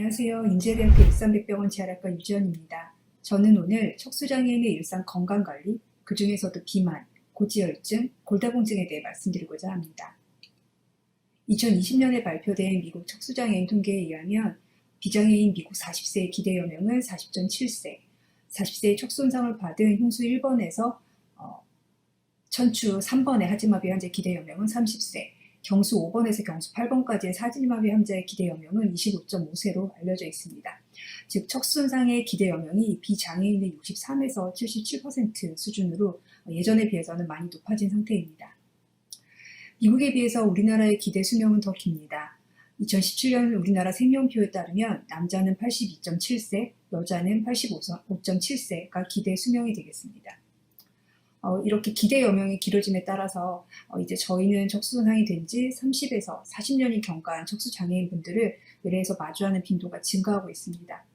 안녕하세요. 인제대학교 일산백병원 재활학과 유지연입니다. 저는 오늘 척수장애인의 일상 건강관리, 그 중에서도 비만, 고지혈증, 골다공증에 대해 말씀드리고자 합니다. 2020년에 발표된 미국 척수장애인 통계에 의하면 비장애인 미국 40세의 기대여명은 40.7세, 40세의 척수손상을 받은 흉수 1번에서 천추 3번의 하지마비 환자 기대여명은 30세, 경수 5번에서 경수 8번까지의 사지마비 환자의 기대여명은 25.5세로 알려져 있습니다. 즉 척수손상의 기대여명이 비장애인의 63에서 77% 수준으로 예전에 비해서는 많이 높아진 상태입니다. 미국에 비해서 우리나라의 기대 수명은 더 깁니다. 2017년 우리나라 생명표에 따르면 남자는 82.7세, 여자는 85.7세가 기대 수명이 되겠습니다. 이렇게 기대 여명이 길어짐에 따라서 이제 저희는 척수손상이 된 지 30에서 40년이 경과한 척수장애인분들을 외래에서 마주하는 빈도가 증가하고 있습니다.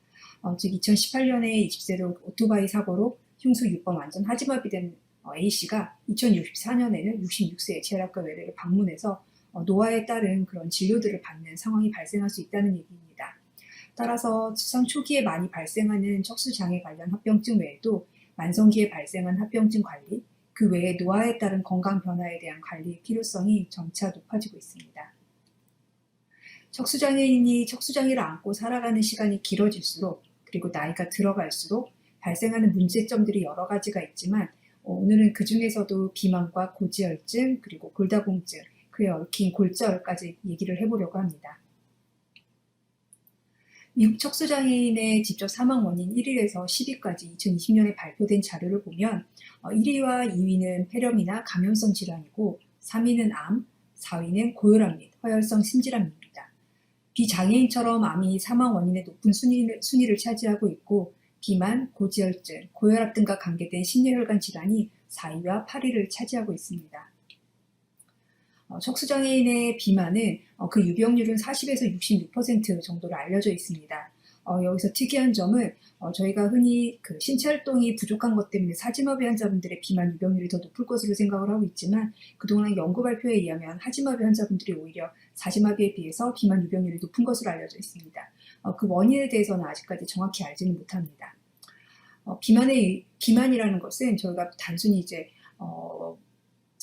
즉 2018년에 20세로 오토바이 사고로 흉수 6번 완전 하지마비된 A씨가 2064년에는 66세의 재활학과 외래를 방문해서 노화에 따른 그런 진료들을 받는 상황이 발생할 수 있다는 얘기입니다. 따라서出상 초기에 많이 발생하는 척수장애 관련 합병증 외에도 만성기에 발생한 합병증 관리, 그 외에 노화에 따른 건강 변화에 대한 관리의 필요성이 점차 높아지고 있습니다. 척수장애인이 척수장애를 안고 살아가는 시간이 길어질수록 그리고 나이가 들어갈수록 발생하는 문제점들이 여러 가지가 있지만 오늘은 그 중에서도 비만과 고지혈증 그리고 골다공증, 그에 얽힌 골절까지 얘기를 해보려고 합니다. 미국 척수장애인의 직접 사망 원인 1위에서 10위까지 2020년에 발표된 자료를 보면 1위와 2위는 폐렴이나 감염성 질환이고 3위는 암, 4위는 고혈압 및 허혈성 심질암입니다. 비장애인처럼 암이 사망 원인의 높은 순위를 차지하고 있고 비만, 고지혈증, 고혈압 등과 관계된 심뇌혈관 질환이 4위와 8위를 차지하고 있습니다. 척수장애인의 비만은 그 유병률은 40에서 66% 정도로 알려져 있습니다. 여기서 특이한 점은 저희가 흔히 그 신체 활동이 부족한 것 때문에 사지마비 환자분들의 비만 유병률이 더 높을 것으로 생각을 하고 있지만 그동안 연구 발표에 의하면 하지마비 환자분들이 오히려 사지마비에 비해서 비만 유병률이 높은 것으로 알려져 있습니다. 그 원인에 대해서는 아직까지 정확히 알지는 못합니다. 비만이라는 것은 저희가 단순히 이제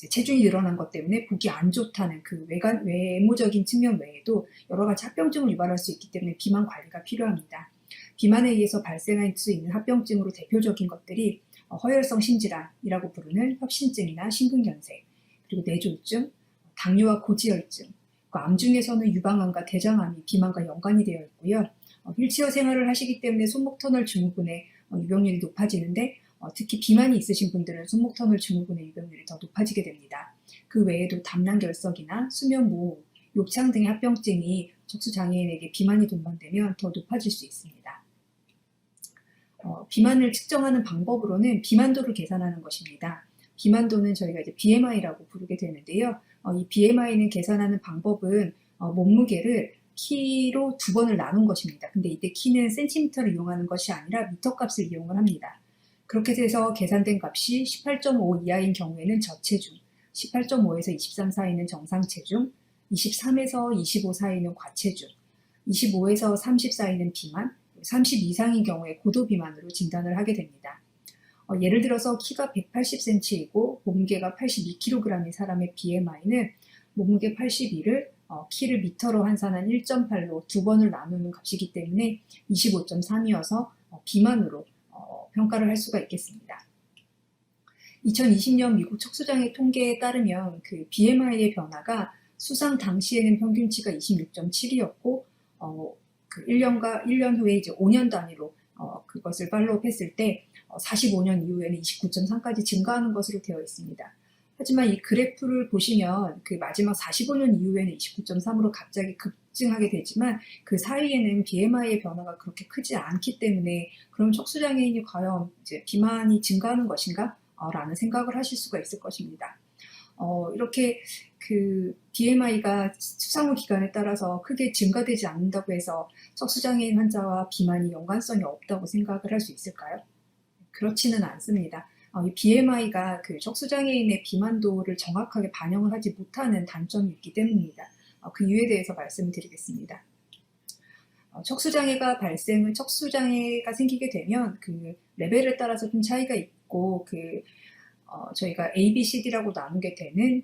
체중이 늘어난 것 때문에 보기 안 좋다는 그 외모적인 측면 외에도 여러 가지 합병증을 유발할 수 있기 때문에 비만 관리가 필요합니다. 비만에 의해서 발생할 수 있는 합병증으로 대표적인 것들이 허혈성 심질환이라고 부르는 협심증이나 심근경색, 그리고 뇌졸중, 당뇨와 고지혈증, 암 중에서는 유방암과 대장암이 비만과 연관이 되어 있고요. 휠체어 생활을 하시기 때문에 손목 터널 증후군의 유병률이 높아지는데 특히 비만이 있으신 분들은 손목터널 증후군의 유병률이 더 높아지게 됩니다. 그 외에도 담낭결석이나 수면무호, 욕창 등의 합병증이 척수장애인에게 비만이 동반되면 더 높아질 수 있습니다. 비만을 측정하는 방법으로는 비만도를 계산하는 것입니다. 비만도는 저희가 이제 BMI라고 부르게 되는데요. 이 BMI는 계산하는 방법은 몸무게를 키로 2번을 나눈 것입니다. 근데 이때 키는 센티미터를 이용하는 것이 아니라 미터 값을 이용을 합니다. 그렇게 돼서 계산된 값이 18.5 이하인 경우에는 저체중, 18.5에서 23 사이는 정상체중, 23에서 25 사이는 과체중, 25에서 30 사이는 비만, 30 이상인 경우에 고도비만으로 진단을 하게 됩니다. 예를 들어서 키가 180cm이고 몸무게가 82kg인 사람의 BMI는 몸무게 82를 키를 미터로 환산한 1.8로 2번을 나누는 값이기 때문에 25.3이어서 비만으로 평가를 할 수가 있겠습니다. 2020년 미국 척수장애 통계에 따르면 그 BMI의 변화가 수상 당시에는 평균치가 26.7이었고 그 1년 후에 이제 5년 단위로 그것을 팔로우했을 때 45년 이후에는 29.3까지 증가하는 것으로 되어 있습니다. 하지만 이 그래프를 보시면 그 마지막 45년 이후에는 29.3으로 갑자기 급증하게 되지만 그 사이에는 BMI의 변화가 그렇게 크지 않기 때문에 그럼 척수장애인이 과연 이제 비만이 증가하는 것인가? 라는 생각을 하실 수가 있을 것입니다. 이렇게 그 BMI가 수상 후 기간에 따라서 크게 증가되지 않는다고 해서 척수장애인 환자와 비만이 연관성이 없다고 생각을 할 수 있을까요? 그렇지는 않습니다. 이 BMI가 그 척수장애인의 비만도를 정확하게 반영을 하지 못하는 단점이 있기 때문입니다. 그 이유에 대해서 말씀을 드리겠습니다. 척수장애가 생기게 되면 그 레벨에 따라서 좀 차이가 있고 저희가 A, B, C, D라고 나누게 되는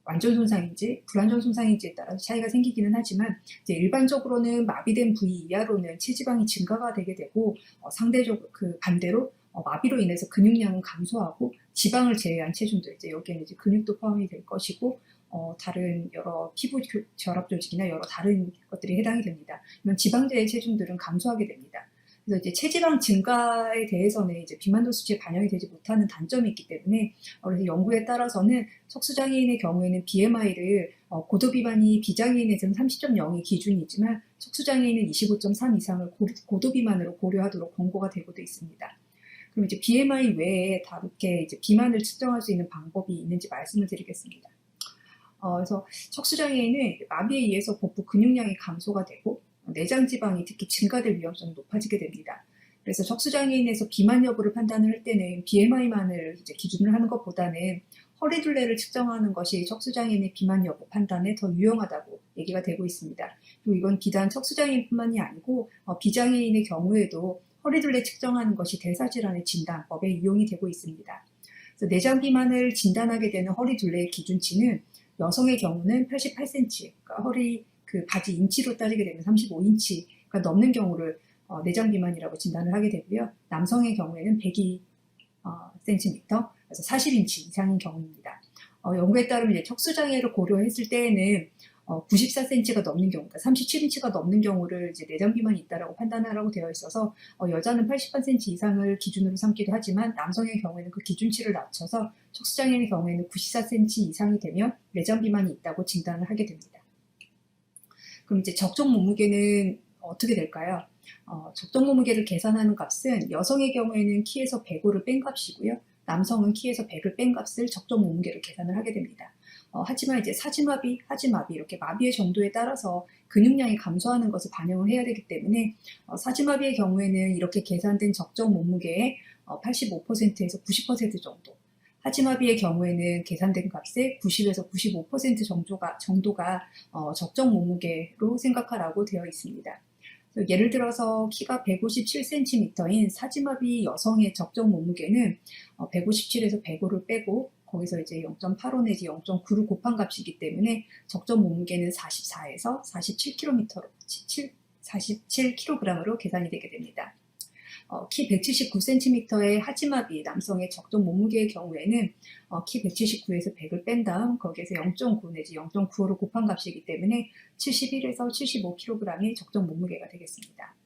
완전 손상인지 불완전 손상인지에 따라서 차이가 생기기는 하지만 이제 일반적으로는 마비된 부위 이하로는 체지방이 증가가 되게 되고 상대적으로 반대로 마비로 인해서 근육량은 감소하고 지방을 제외한 체중들 이제 여기에는 이제 근육도 포함이 될 것이고 다른 여러 피부 결합 조직이나 여러 다른 것들이 해당이 됩니다. 이런 지방 제외 체중들은 감소하게 됩니다. 그래서 이제 체지방 증가에 대해서는 이제 비만도 수치에 반영이 되지 못하는 단점이 있기 때문에 그래서 연구에 따라서는 척수장애인의 경우에는 BMI를 고도비만이 비장애인에서는 30.0이 기준이지만 척수장애인은 25.3 이상을 고도비만으로 고려하도록 권고가 되고도 있습니다. 그럼 이제 BMI 외에 다르게 이제 비만을 측정할 수 있는 방법이 있는지 말씀을 드리겠습니다. 그래서 척수장애인은 마비에 의해서 복부 근육량이 감소가 되고 내장 지방이 특히 증가될 위험성이 높아지게 됩니다. 그래서 척수장애인에서 비만 여부를 판단을 할 때는 BMI만을 이제 기준으로 하는 것보다는 허리둘레를 측정하는 것이 척수장애인의 비만 여부 판단에 더 유용하다고 얘기가 되고 있습니다. 그리고 이건 비단 척수장애인뿐만이 아니고 비장애인의 경우에도 허리둘레 측정하는 것이 대사질환의 진단법에 이용이 되고 있습니다. 그래서 내장 비만을 진단하게 되는 허리둘레의 기준치는 여성의 경우는 88cm, 그러니까 허리 바지 인치로 따지게 되면 35인치가 넘는 경우를 내장 비만이라고 진단을 하게 되고요. 남성의 경우에는 102cm, 그래서 40인치 이상인 경우입니다. 연구에 따르면 이제 척수장애를 고려했을 때에는 94cm가 넘는 경우, 그러니까 37인치가 넘는 경우를 이제 내장 비만이 있다라고 판단하라고 되어 있어서 여자는 88cm 이상을 기준으로 삼기도 하지만 남성의 경우에는 그 기준치를 낮춰서 척수장애의 경우에는 94cm 이상이 되면 내장 비만이 있다고 진단을 하게 됩니다. 그럼 이제 적정 몸무게는 어떻게 될까요? 적정 몸무게를 계산하는 값은 여성의 경우에는 키에서 105를 뺀 값이고요. 남성은 키에서 100을 뺀 값을 적정 몸무게로 계산을 하게 됩니다. 하지만 이제 사지마비, 하지마비 이렇게 마비의 정도에 따라서 근육량이 감소하는 것을 반영을 해야 되기 때문에 사지마비의 경우에는 이렇게 계산된 적정 몸무게의 85%에서 90% 정도, 하지마비의 경우에는 계산된 값의 90에서 95% 정도가 적정 몸무게로 생각하라고 되어 있습니다. 예를 들어서 키가 157cm인 사지마비 여성의 적정 몸무게는 157에서 105를 빼고 거기서 이제 0.85 내지 0.9를 곱한 값이기 때문에 적정 몸무게는 44에서 47kg으로 계산이 되게 됩니다. 키 179cm의 하지마비 남성의 적정 몸무게의 경우에는 키 179에서 100을 뺀 다음 거기에서 0.9 내지 0.95를 곱한 값이기 때문에 71에서 75kg의 적정 몸무게가 되겠습니다.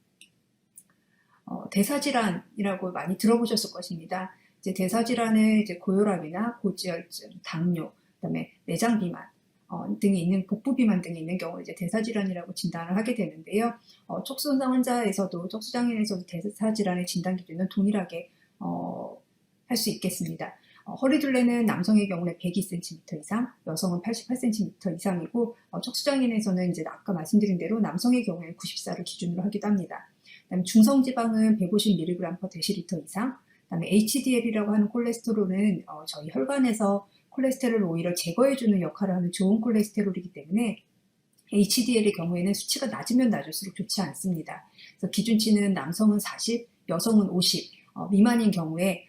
대사질환이라고 많이 들어보셨을 것입니다. 이제 대사질환은 이제 고혈압이나 고지혈증, 당뇨, 그다음에 내장 비만 등이 있는 복부 비만 등이 있는 경우 이제 대사질환이라고 진단을 하게 되는데요. 척수손상 환자에서도 척수장애인에서도 대사질환의 진단 기준은 동일하게 할 수 있겠습니다. 허리둘레는 남성의 경우는 102cm 이상, 여성은 88cm 이상이고 척수장애인에서는 이제 아까 말씀드린 대로 남성의 경우에는 94를 기준으로 하기도 합니다. 그다음에 중성지방은 150mg/dL 이상, 그다음에 HDL이라고 하는 콜레스테롤은 저희 혈관에서 콜레스테롤을 오히려 제거해주는 역할을 하는 좋은 콜레스테롤이기 때문에 HDL의 경우에는 수치가 낮으면 낮을수록 좋지 않습니다. 그래서 기준치는 남성은 40, 여성은 50 미만인 경우에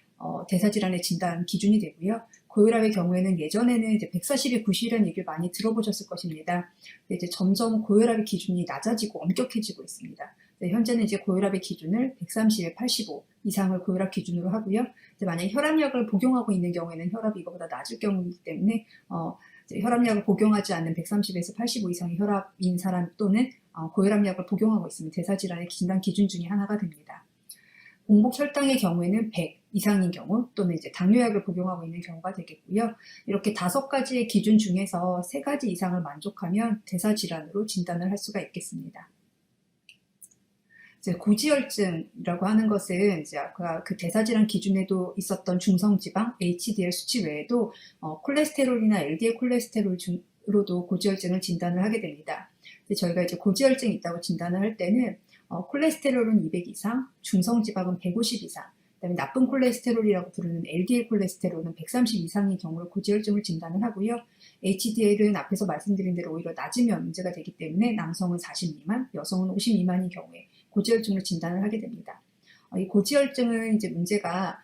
대사질환의 진단 기준이 되고요. 고혈압의 경우에는 예전에는 이제 140이 90이라는 얘기를 많이 들어보셨을 것입니다. 근데 이제 점점 고혈압의 기준이 낮아지고 엄격해지고 있습니다. 현재는 이제 고혈압의 기준을 130에 85 이상을 고혈압 기준으로 하고요. 이제 만약에 혈압약을 복용하고 있는 경우에는 혈압이 이거보다 낮을 경우이기 때문에 혈압약을 복용하지 않는 130에서 85 이상의 혈압인 사람 또는 고혈압약을 복용하고 있으면 대사질환의 진단 기준 중에 하나가 됩니다. 공복 혈당의 경우에는 100 이상인 경우 또는 이제 당뇨약을 복용하고 있는 경우가 되겠고요. 이렇게 5가지의 기준 중에서 3가지 이상을 만족하면 대사질환으로 진단을 할 수가 있겠습니다. 이제 고지혈증이라고 하는 것은 이제 아까 그 대사질환 기준에도 있었던 중성지방, HDL 수치 외에도 콜레스테롤이나 LDL 콜레스테롤로도 고지혈증을 진단을 하게 됩니다. 저희가 이제 고지혈증이 있다고 진단을 할 때는 콜레스테롤은 200 이상, 중성지방은 150 이상, 그다음에 나쁜 콜레스테롤이라고 부르는 LDL 콜레스테롤은 130 이상의 경우를 고지혈증을 진단을 하고요. HDL은 앞에서 말씀드린 대로 오히려 낮으면 문제가 되기 때문에 남성은 40 미만, 여성은 50 미만인 경우에 고지혈증을 진단을 하게 됩니다. 이 고지혈증은 이제 문제가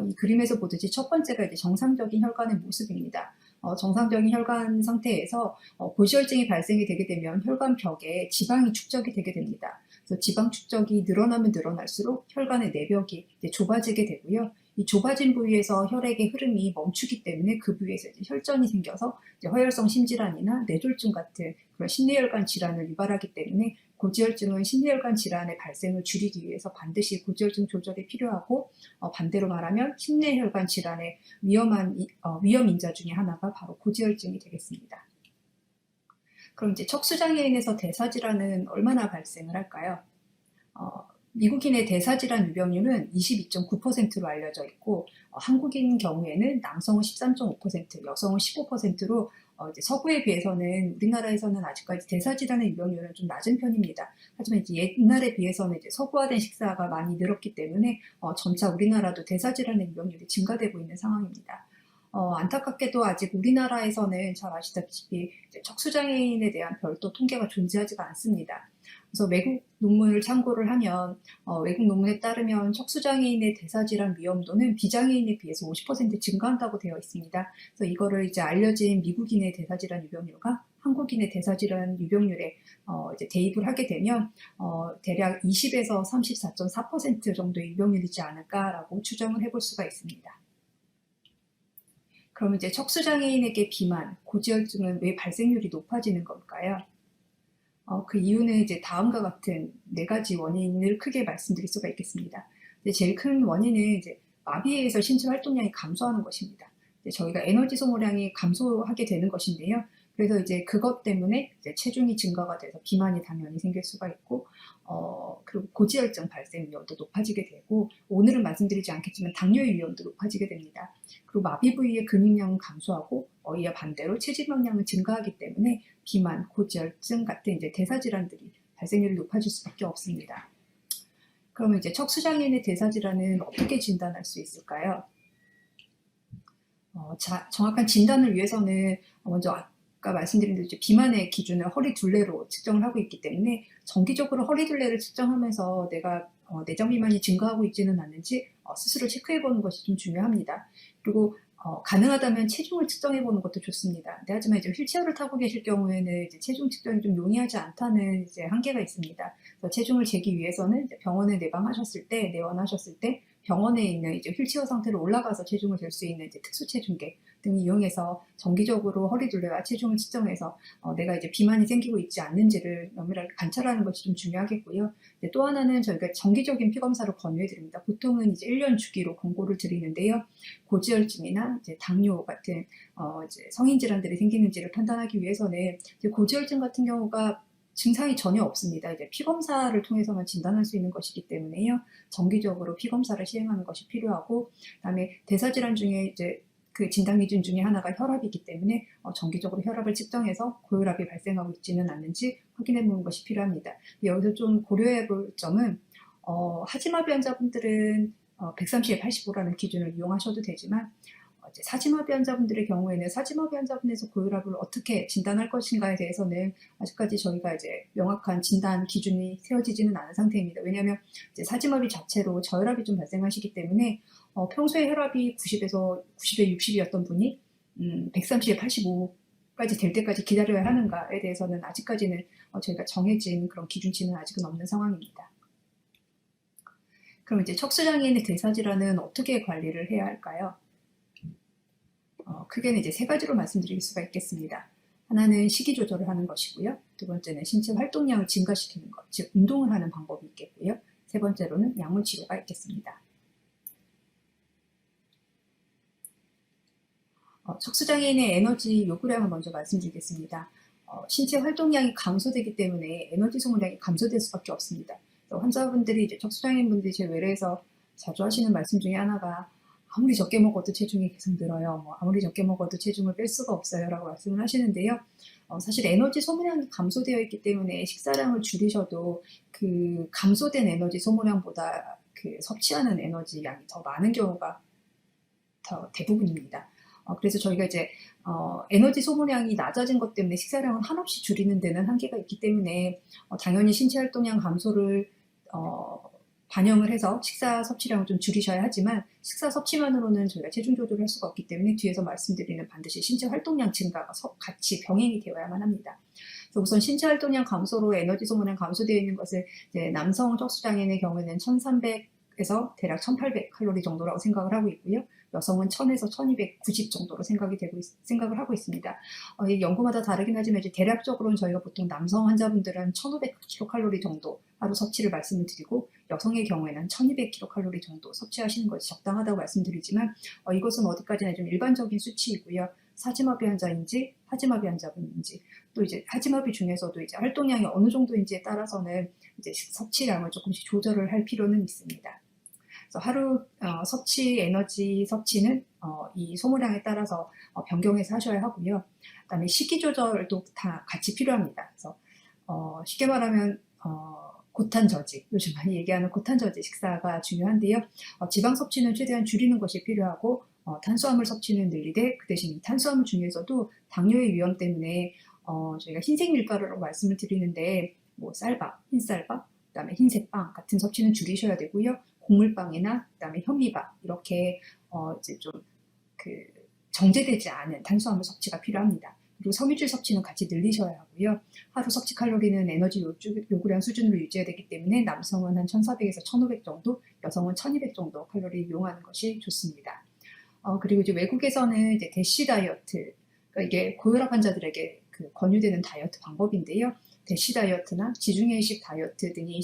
이 그림에서 보듯이 첫 번째가 이제 정상적인 혈관의 모습입니다. 정상적인 혈관 상태에서 고지혈증이 발생이 되게 되면 혈관 벽에 지방이 축적이 되게 됩니다. 그래서 지방 축적이 늘어나면 늘어날수록 혈관의 내벽이 이제 좁아지게 되고요. 이 좁아진 부위에서 혈액의 흐름이 멈추기 때문에 그 부위에서 이제 혈전이 생겨서 이제 허혈성 심질환이나 뇌졸중 같은 그런 심내혈관 질환을 유발하기 때문에 고지혈증은 심내혈관 질환의 발생을 줄이기 위해서 반드시 고지혈증 조절이 필요하고 반대로 말하면 심내혈관 질환의 위험 인자 중에 하나가 바로 고지혈증이 되겠습니다. 그럼 이제 척수장애인에서 대사질환은 얼마나 발생을 할까요? 미국인의 대사질환 유병률은 22.9%로 알려져 있고 한국인 경우에는 남성은 13.5%, 여성은 15%로 이제 서구에 비해서는 우리나라에서는 아직까지 대사질환의 유병률은 좀 낮은 편입니다. 하지만 이제 옛날에 비해서는 이제 서구화된 식사가 많이 늘었기 때문에 점차 우리나라도 대사질환의 유병률이 증가되고 있는 상황입니다. 안타깝게도 아직 우리나라에서는 잘 아시다시피 척수장애인에 대한 별도 통계가 존재하지가 않습니다. 그래서 외국 논문을 참고를 하면 외국 논문에 따르면 척수장애인의 대사질환 위험도는 비장애인에 비해서 50% 증가한다고 되어 있습니다. 그래서 이거를 이제 알려진 미국인의 대사질환 유병률과 한국인의 대사질환 유병률에 이제 대입을 하게 되면 대략 20에서 34.4% 정도의 유병률이지 않을까라고 추정을 해볼 수가 있습니다. 그럼 이제 척수장애인에게 비만, 고지혈증은 왜 발생률이 높아지는 걸까요? 그 이유는 이제 다음과 같은 4가지 원인을 크게 말씀드릴 수가 있겠습니다. 제일 큰 원인은 이제 마비에 의해서 신체 활동량이 감소하는 것입니다. 저희가 에너지 소모량이 감소하게 되는 것인데요. 그래서 이제 그것 때문에 이제 체중이 증가가 돼서 비만이 당연히 생길 수가 있고, 그리고 고지혈증 발생 위험도 높아지게 되고, 오늘은 말씀드리지 않겠지만 당뇨의 위험도 높아지게 됩니다. 그리고 마비 부위의 근육량은 감소하고, 이와 반대로 체지방량은 증가하기 때문에 비만, 고지혈증 같은 이제 대사질환들이 발생률이 높아질 수밖에 없습니다. 그러면 이제 척수장애인의 대사질환은 어떻게 진단할 수 있을까요? 정확한 진단을 위해서는 먼저 아까 말씀드린 대로 비만의 기준을 허리 둘레로 측정을 하고 있기 때문에 정기적으로 허리 둘레를 측정하면서 내가 내장 비만이 증가하고 있지는 않는지 스스로 체크해보는 것이 좀 중요합니다. 그리고 가능하다면 체중을 측정해보는 것도 좋습니다. 하지만 이제 휠체어를 타고 계실 경우에는 이제 체중 측정이 좀 용이하지 않다는 이제 한계가 있습니다. 그래서 체중을 재기 위해서는 이제 병원에 내원하셨을 때 병원에 있는 이제 휠체어 상태로 올라가서 체중을 잴 수 있는 이제 특수 체중계 등을 이용해서 정기적으로 허리 둘레와 체중을 측정해서 내가 이제 비만이 생기고 있지 않는지를 면밀하게 관찰하는 것이 좀 중요하겠고요. 또 하나는 저희가 정기적인 피 검사를 권유해드립니다. 보통은 이제 1년 주기로 권고를 드리는데요. 고지혈증이나 이제 당뇨 같은 이제 성인 질환들이 생기는지를 판단하기 위해서는 이제 고지혈증 같은 경우가 증상이 전혀 없습니다. 이제 피 검사를 통해서만 진단할 수 있는 것이기 때문에요. 정기적으로 피 검사를 시행하는 것이 필요하고, 그다음에 대사질환 중에 이제 그 진단 기준 중에 하나가 혈압이기 때문에 정기적으로 혈압을 측정해서 고혈압이 발생하고 있지는 않는지 확인해 보는 것이 필요합니다. 여기서 좀 고려해 볼 점은 하지마비 환자분들은 130에 85라는 기준을 이용하셔도 되지만 사지마비 환자분들의 경우에는 사지마비 환자분에서 고혈압을 어떻게 진단할 것인가에 대해서는 아직까지 저희가 이제 명확한 진단 기준이 세워지지는 않은 상태입니다. 왜냐하면 이제 사지마비 자체로 저혈압이 좀 발생하시기 때문에 평소에 혈압이 90에서 60이었던 분이 130에 85까지 될 때까지 기다려야 하는가에 대해서는 아직까지는 저희가 정해진 그런 기준치는 아직은 없는 상황입니다. 그럼 이제 척수장애인의 대사질환은 어떻게 관리를 해야 할까요? 크게는 이제 3가지로 말씀드릴 수가 있겠습니다. 하나는 식이 조절을 하는 것이고요. 두 번째는 신체 활동량을 증가시키는 것, 즉 운동을 하는 방법이 있겠고요. 세 번째로는 약물 치료가 있겠습니다. 척수장애인의 에너지 요구량을 먼저 말씀드리겠습니다. 신체 활동량이 감소되기 때문에 에너지 소모량이 감소될 수밖에 없습니다. 환자분들이 이제 척수장애인분들이 제 외래에서 자주 하시는 말씀 중에 하나가 아무리 적게 먹어도 체중이 계속 늘어요. 아무리 적게 먹어도 체중을 뺄 수가 없어요. 라고 말씀을 하시는데요. 사실 에너지 소모량이 감소되어 있기 때문에 식사량을 줄이셔도 그 감소된 에너지 소모량보다 그 섭취하는 에너지 양이 더 많은 경우가 더 대부분입니다. 그래서 저희가 이제 에너지 소모량이 낮아진 것 때문에 식사량을 한없이 줄이는 데는 한계가 있기 때문에 당연히 신체 활동량 감소를 반영을 해서 식사 섭취량을 좀 줄이셔야 하지만 식사 섭취만으로는 저희가 체중 조절을 할 수가 없기 때문에 뒤에서 말씀드리는 반드시 신체 활동량 증가가 같이 병행이 되어야만 합니다. 그래서 우선 신체 활동량 감소로 에너지 소모량 감소되어 있는 것을 이제 남성 척수장애인의 경우에는 1300에서 대략 1800 칼로리 정도라고 생각을 하고 있고요. 여성은 1000에서 1290 정도로 생각을 하고 있습니다. 이 연구마다 다르긴 하지만 이제 대략적으로는 저희가 보통 남성 환자분들은 1500kcal 정도 하루 섭취를 말씀을 드리고 여성의 경우에는 1200kcal 정도 섭취하시는 것이 적당하다고 말씀드리지만 이것은 어디까지나 좀 일반적인 수치이고요. 사지마비 환자인지 하지마비 환자분인지 또 이제 하지마비 중에서도 이제 활동량이 어느 정도인지에 따라서는 이제 섭취량을 조금씩 조절을 할 필요는 있습니다. 그래서 하루 에너지 섭취는 이 소모량에 따라서 변경해서 하셔야 하고요. 그다음에 식이 조절도 다 같이 필요합니다. 그래서 쉽게 말하면 고탄 저지, 요즘 많이 얘기하는 고탄 저지 식사가 중요한데요. 지방 섭취는 최대한 줄이는 것이 필요하고 탄수화물 섭취는 늘리되 그 대신 탄수화물 중에서도 당뇨의 위험 때문에 저희가 흰색 밀가루라고 말씀을 드리는데 뭐 쌀밥, 흰쌀밥, 그다음에 흰색빵 같은 섭취는 줄이셔야 되고요. 곡물빵이나 그다음에 현미밥 이렇게 이제 좀 정제되지 않은 탄수화물 섭취가 필요합니다. 그리고 섬유질 섭취는 같이 늘리셔야 하고요. 하루 섭취 칼로리는 에너지 요구량 수준으로 유지해야 되기 때문에 남성은 한 1400에서 1500 정도, 여성은 1200 정도 칼로리 이용하는 것이 좋습니다. 그리고 이제 외국에서는 이제 대시 다이어트, 그러니까 이게 고혈압 환자들에게 권유되는 다이어트 방법인데요. 대시 다이어트나 지중해식 다이어트 등이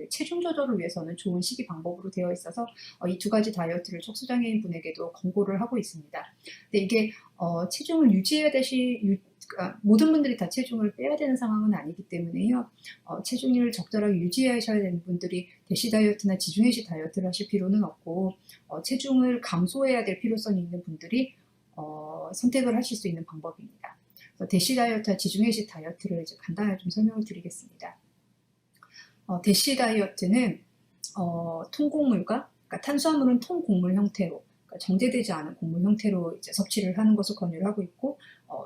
체중 조절을 위해서는 좋은 식이 방법으로 되어 있어서 이 두 가지 다이어트를 척수장애인 분에게도 권고를 하고 있습니다. 근데 이게 체중을 유지해야 모든 분들이 다 체중을 빼야 되는 상황은 아니기 때문에요. 체중을 적절하게 유지하셔야 되는 분들이 대시 다이어트나 지중해식 다이어트를 하실 필요는 없고 체중을 감소해야 될 필요성이 있는 분들이 선택을 하실 수 있는 방법입니다. 대시 다이어트와 지중해식 다이어트를 이제 간단하게 좀 설명을 드리겠습니다. 대시 다이어트는 통곡물과 그러니까 탄수화물은 통곡물 형태로 그러니까 정제되지 않은 곡물 형태로 이제 섭취를 하는 것을 권유를 하고 있고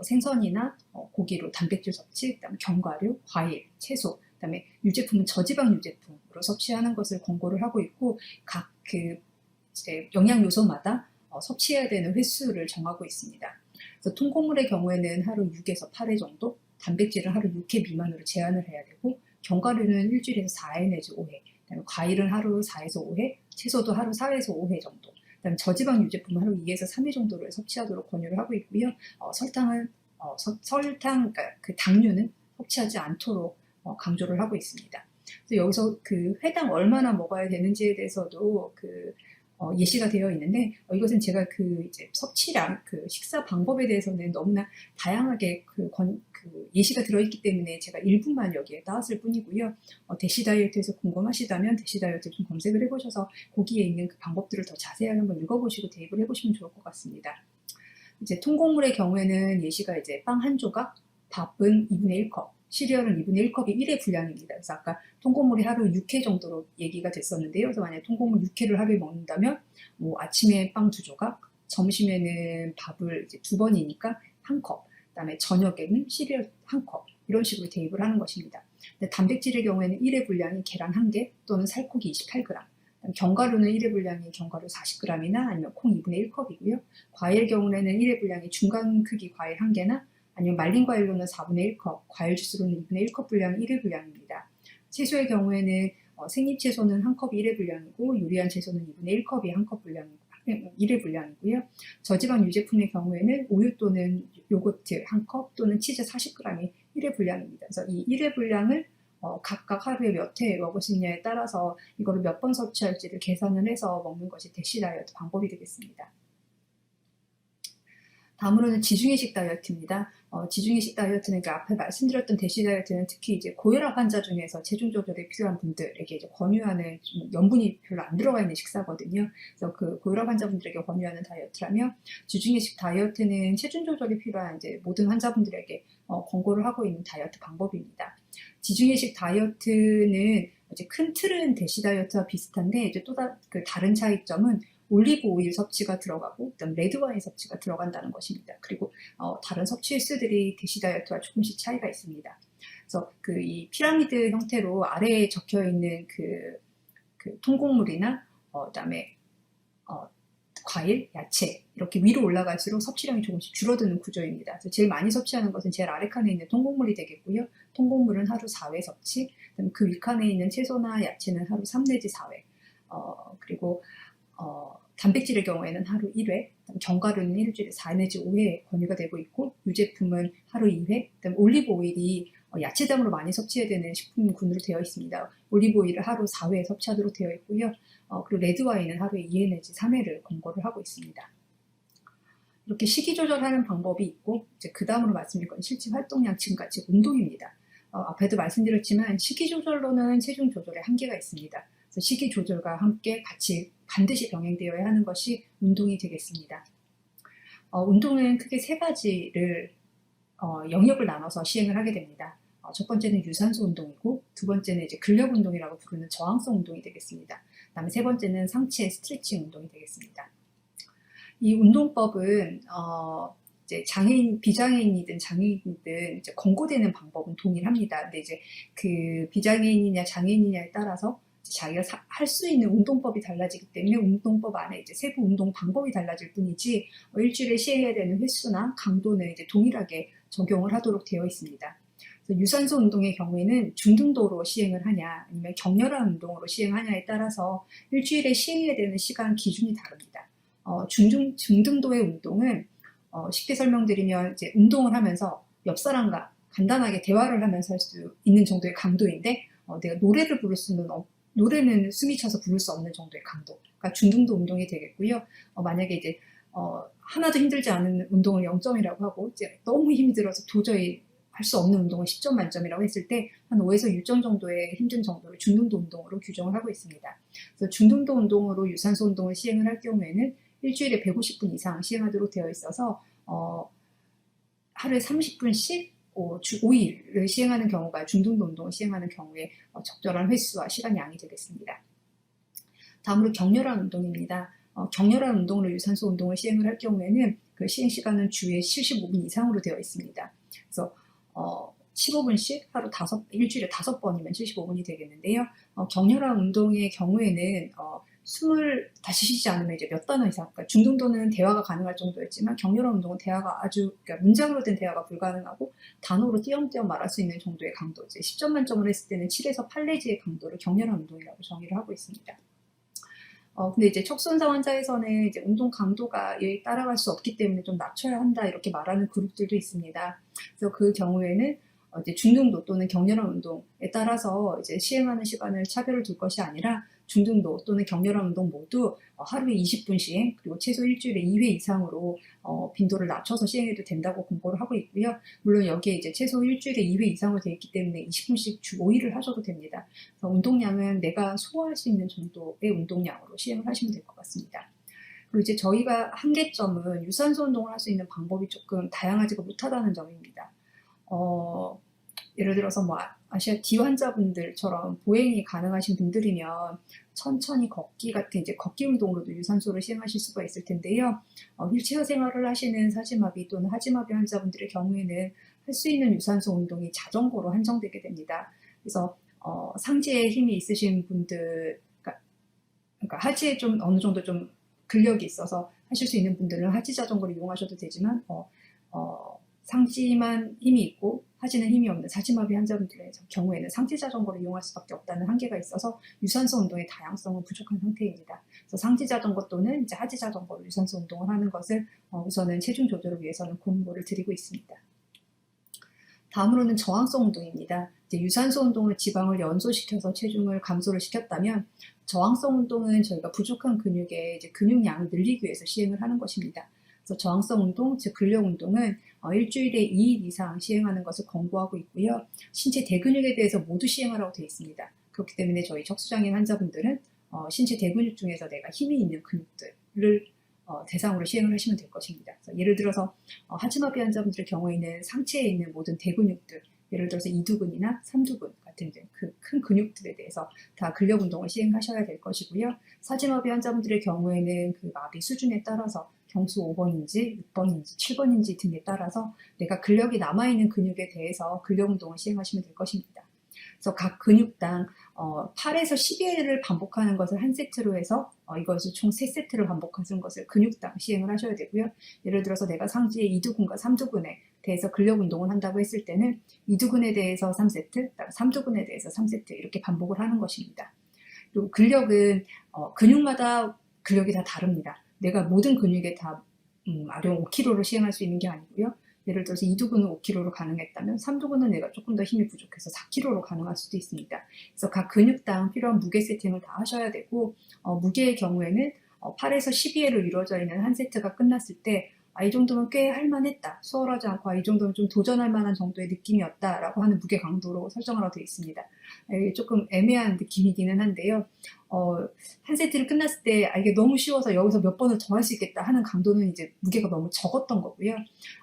생선이나 고기로 단백질 섭취, 그다음에 견과류, 과일, 채소, 그다음에 유제품은 저지방 유제품으로 섭취하는 것을 권고를 하고 있고 각 이제 영양 요소마다 섭취해야 되는 횟수를 정하고 있습니다. 그래서 통곡물의 경우에는 하루 6에서 8회 정도, 단백질은 하루 6회 미만으로 제한을 해야 되고 견과류는 일주일에서 4회 내지 5회, 그다음에 과일은 하루 4에서 5회, 채소도 하루 4에서 5회 정도, 그다음에 저지방 유제품은 하루 2에서 3회 정도를 섭취하도록 권유를 하고 있고요. 그러니까 그 당류는 섭취하지 않도록 강조를 하고 있습니다. 그래서 여기서 회당 얼마나 먹어야 되는지에 대해서도 예시가 되어 있는데 이것은 제가 이제 섭취량, 식사 방법에 대해서는 너무나 다양하게 예시가 들어있기 때문에 제가 일부만 여기에 따왔을 뿐이고요. 대시 다이어트에서 궁금하시다면 대시 다이어트 좀 검색을 해보셔서 거기에 있는 그 방법들을 더 자세하게 한번 읽어보시고 대입을 해보시면 좋을 것 같습니다. 이제 통곡물의 경우에는 예시가 이제 빵 한 조각, 밥은 2분의 1컵, 시리얼은 2분의 1컵이 1회 분량입니다. 그래서 아까 통곡물이 하루 6회 정도로 얘기가 됐었는데요. 그래서 만약에 통곡물 6회를 하루에 먹는다면 아침에 빵 2조각, 점심에는 밥을 이제 2번이니까 1컵, 그다음에 저녁에는 시리얼 1컵 이런 식으로 대입을 하는 것입니다. 근데 단백질의 경우에는 1회 분량이 계란 1개 또는 살코기 28g, 견과류는 1회 분량이 견과류 40g이나 아니면 콩 2분의 1컵이고요. 과일 경우에는 1회 분량이 중간 크기 과일 1개나 아니면 말린 과일로는 4분의 1컵, 과일 주스로는 2분의 1컵 분량이 1회 분량입니다. 채소의 경우에는 생잎채소는 1컵이 1회 분량이고 요리한 채소는 2분의 1컵이 1컵 분량이고 1회 분량이고요. 저지방 유제품의 경우에는 우유 또는 요거트 1컵 또는 치즈 40g이 1회 분량입니다. 그래서 이 1회 분량을 각각 하루에 몇 회 먹으시느냐에 따라서 이거를 몇 번 섭취할지를 계산을 해서 먹는 것이 대시 다이어트 방법이 되겠습니다. 다음으로는 지중해식 다이어트입니다. 지중해식 다이어트는 앞에 말씀드렸던 대시 다이어트는 특히 이제 고혈압 환자 중에서 체중 조절이 필요한 분들에게 이제 권유하는 염분이 별로 안 들어가 있는 식사거든요. 그래서 고혈압 환자분들에게 권유하는 다이어트라면 지중해식 다이어트는 체중 조절이 필요한 이제 모든 환자분들에게 권고를 하고 있는 다이어트 방법입니다. 지중해식 다이어트는 이제 큰 틀은 대시 다이어트와 비슷한데 이제 또 다른 차이점은 올리브 오일 섭취가 들어가고 그다음 레드 와인 섭취가 들어간다는 것입니다. 그리고 다른 섭취 횟수들이 대시 다이어트와 조금씩 차이가 있습니다. 그래서 이 피라미드 형태로 아래에 적혀 있는 그 통곡물이나 그다음에 과일, 야채 이렇게 위로 올라갈수록 섭취량이 조금씩 줄어드는 구조입니다. 그래서 제일 많이 섭취하는 것은 제일 아래 칸에 있는 통곡물이 되겠고요. 통곡물은 하루 4회 섭취, 그 윗칸에 있는 채소나 야채는 하루 3 내지 4회, 그리고 단백질의 경우에는 하루 1회, 견과류는 일주일에 4 내지 5회 권유가 되고 있고, 유제품은 하루 2회, 그다음 올리브 오일이 야채당으로 많이 섭취해야 되는 식품군으로 되어 있습니다. 올리브 오일을 하루 4회 섭취하도록 되어 있고요. 그리고 레드 와인은 하루에 2회 내지 3회를 권고를 하고 있습니다. 이렇게 식이 조절하는 방법이 있고, 이제 그 다음으로 말씀드릴 건 실제 활동량 증가, 즉 운동입니다. 앞에도 말씀드렸지만 식이 조절로는 체중 조절에 한계가 있습니다. 그래서 식이 조절과 함께 같이 반드시 병행되어야 하는 것이 운동이 되겠습니다. 운동은 크게 3가지를 영역을 나눠서 시행을 하게 됩니다. 첫 번째는 유산소 운동이고, 두 번째는 이제 근력 운동이라고 부르는 저항성 운동이 되겠습니다. 그다음에 세 번째는 상체 스트레칭 운동이 되겠습니다. 이 운동법은 이제 비장애인이든 장애인이든 이제 권고되는 방법은 동일합니다. 근데 이제 그 비장애인이냐 장애인이냐에 따라서 자기가 할 수 있는 운동법이 달라지기 때문에 운동법 안에 이제 세부 운동 방법이 달라질 뿐이지 일주일에 시행해야 되는 횟수나 강도는 이제 동일하게 적용을 하도록 되어 있습니다. 그래서 유산소 운동의 경우에는 중등도로 시행을 하냐 아니면 격렬한 운동으로 시행하냐에 따라서 일주일에 시행해야 되는 시간 기준이 다릅니다. 중등도의 운동은 쉽게 설명드리면 이제 운동을 하면서 옆 사람과 간단하게 대화를 하면서 할 수 있는 정도의 강도인데 내가 노래를 부를 수는 노래는 숨이 차서 부를 수 없는 정도의 강도, 그러니까 중등도 운동이 되겠고요. 만약에 이제 하나도 힘들지 않은 운동을 0점이라고 하고 이제 너무 힘이 들어서 도저히 할 수 없는 운동을 10점 만점이라고 했을 때 한 5에서 6점 정도의 힘든 정도를 중등도 운동으로 규정을 하고 있습니다. 그래서 중등도 운동으로 유산소 운동을 시행을 할 경우에는 일주일에 150분 이상 시행하도록 되어 있어서 하루에 30분씩 주 5일을 시행하는 경우가 중등도 운동을 시행하는 경우에 적절한 횟수와 시간 양이 되겠습니다. 다음으로 격렬한 운동입니다. 격렬한 운동으로 유산소 운동을 시행을 할 경우에는 그 시행 시간은 주에 75분 이상으로 되어 있습니다. 그래서 15분씩 일주일에 5번이면 75분이 되겠는데요. 격렬한 운동의 경우에는 숨을 다시 쉬지 않으면 이제 몇 단어 이상, 그러니까 중등도는 대화가 가능할 정도였지만 격렬한 운동은 대화가 그러니까 문장으로 된 대화가 불가능하고 단어로 띄엄띄엄 말할 수 있는 정도의 강도, 이제 10점 만점을 했을 때는 7에서 8 내지의 강도를 격렬한 운동이라고 정의를 하고 있습니다. 근데 이제 척수손상 환자에서는 이제 운동 강도가 얘에 따라갈 수 없기 때문에 좀 낮춰야 한다 이렇게 말하는 그룹들도 있습니다. 그래서 그 경우에는 이제 중등도 또는 격렬한 운동에 따라서 이제 시행하는 시간을 차별을 둘 것이 아니라 중등도 또는 격렬한 운동 모두 하루에 20분 시행, 그리고 최소 일주일에 2회 이상으로 빈도를 낮춰서 시행해도 된다고 공고를 하고 있고요. 물론 여기에 이제 최소 일주일에 2회 이상으로 되어 있기 때문에 20분씩 주 5일을 하셔도 됩니다. 그래서 운동량은 내가 소화할 수 있는 정도의 운동량으로 시행을 하시면 될 것 같습니다. 그리고 이제 저희가 한계점은 유산소 운동을 할 수 있는 방법이 조금 다양하지가 못하다는 점입니다. 예를 들어서 아시아 D 환자분들처럼 보행이 가능하신 분들이면 천천히 걷기 같은 이제 걷기 운동으로도 유산소를 시행하실 수가 있을 텐데요. 휠체어 생활을 하시는 사지마비 또는 하지마비 환자분들의 경우에는 할 수 있는 유산소 운동이 자전거로 한정되게 됩니다. 그래서 상지에 힘이 있으신 분들, 그러니까 하지에 좀 어느 정도 좀 근력이 있어서 하실 수 있는 분들은 하지 자전거를 이용하셔도 되지만 상지만 힘이 있고 하지는 힘이 없는 사지마비 환자분들의 경우에는 상지 자전거를 이용할 수밖에 없다는 한계가 있어서 유산소 운동의 다양성은 부족한 상태입니다. 그래서 상지 자전거 또는 이제 하지 자전거로 유산소 운동을 하는 것을 우선은 체중 조절을 위해서는 권고를 드리고 있습니다. 다음으로는 저항성 운동입니다. 이제 유산소 운동을 지방을 연소시켜서 체중을 감소를 시켰다면 저항성 운동은 저희가 부족한 근육의 이제 근육량을 늘리기 위해서 시행을 하는 것입니다. 그래서 저항성 운동, 즉 근력 운동은 일주일에 2일 이상 시행하는 것을 권고하고 있고요. 신체 대근육에 대해서 모두 시행하라고 되어 있습니다. 그렇기 때문에 저희 척수장애인 환자분들은 신체 대근육 중에서 내가 힘이 있는 근육들을 대상으로 시행을 하시면 될 것입니다. 그래서 예를 들어서 하지마비 환자분들의 경우에는 상체에 있는 모든 대근육들, 예를 들어서 이두근이나 삼두근, 그러니까 같은 이제 그 큰 근육들에 대해서 다 근력 운동을 시행하셔야 될 것이고요. 사지마비 환자분들의 경우에는 그 마비 수준에 따라서 경수 5번인지 6번인지 7번인지 등에 따라서 내가 근력이 남아있는 근육에 대해서 근력 운동을 시행하시면 될 것입니다. 그래서 각 근육당 8에서 12회를 반복하는 것을 한 세트로 해서 이것을 총 3세트를 반복하는 것을 근육당 시행을 하셔야 되고요. 예를 들어서 내가 상지의 이두근과 삼두근에 대해서 근력 운동을 한다고 했을 때는 이두근에 대해서 3세트, 삼두근에 대해서 3세트 이렇게 반복을 하는 것입니다. 그리고 근력은 근육마다 근력이 다 다릅니다. 내가 모든 근육에 다 아령 5kg로 시행할 수 있는 게 아니고요. 예를 들어서 이두근은 5kg로 가능했다면 삼두근은 내가 조금 더 힘이 부족해서 4kg로 가능할 수도 있습니다. 그래서 각 근육당 필요한 무게 세팅을 다 하셔야 되고 무게의 경우에는 8에서 12회로 이루어져 있는 한 세트가 끝났을 때 이 정도면 꽤 할만했다. 수월하지 않고 이 정도면 좀 도전할 만한 정도의 느낌이었다 라고 하는 무게 강도로 설정하라 되어 있습니다. 조금 애매한 느낌이기는 한데요. 한 세트를 끝났을 때 이게 너무 쉬워서 여기서 몇 번을 더 할 수 있겠다 하는 강도는 이제 무게가 너무 적었던 거고요.